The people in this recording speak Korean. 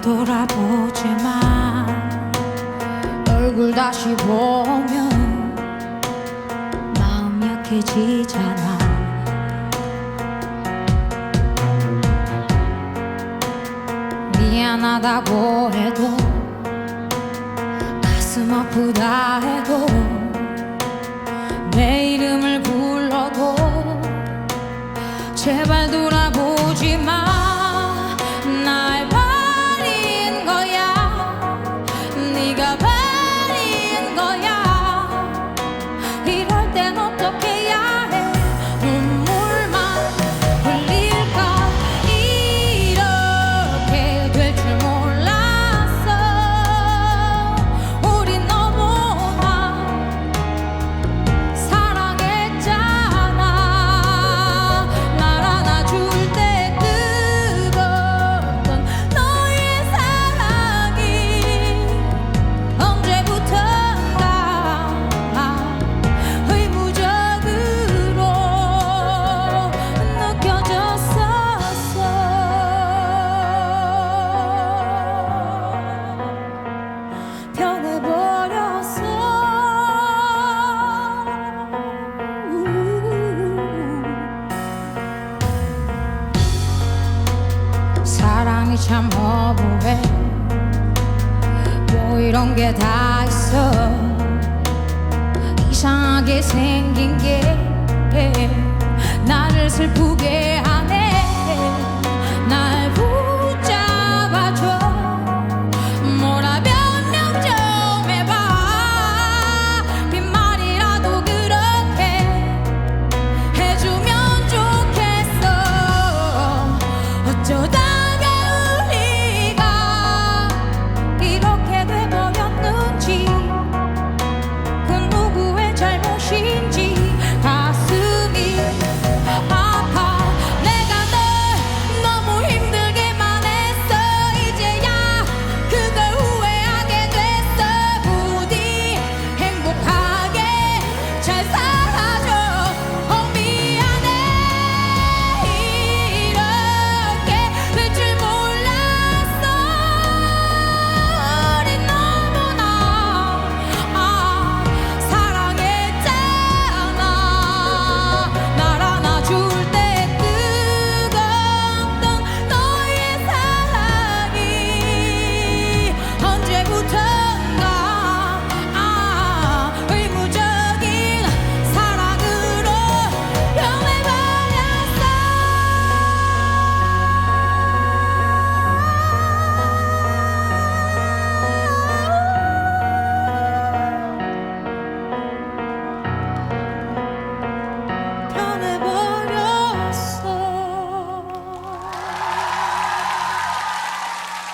되돌아보지만 얼굴 다시 보면 마음 약해지잖아. 미안하다고 해도 가슴 아프다 해도 내 이름을 불러도 제발 돌아보지 마. 날 버린 거야, 네가 버린 거야. 이럴 땐 어떻게 해야 해? 눈물만 흘릴까? 이렇게 될 줄 몰랐어. 우린 너무나 사랑했잖아. 날 안아줄 때 뜨거웠던 너의 사랑이 언제부턴가 의무적으로 느껴졌었어. 변해버렸어. 사랑이 참 허무해. 뭐 이런 게 다 있어. 이상하게 생긴 게 나를 슬프게 하네. 날 붙잡아줘. 뭐라 변명 좀 해봐. 빈말이라도 그렇게 해주면 좋겠어. 어쩌다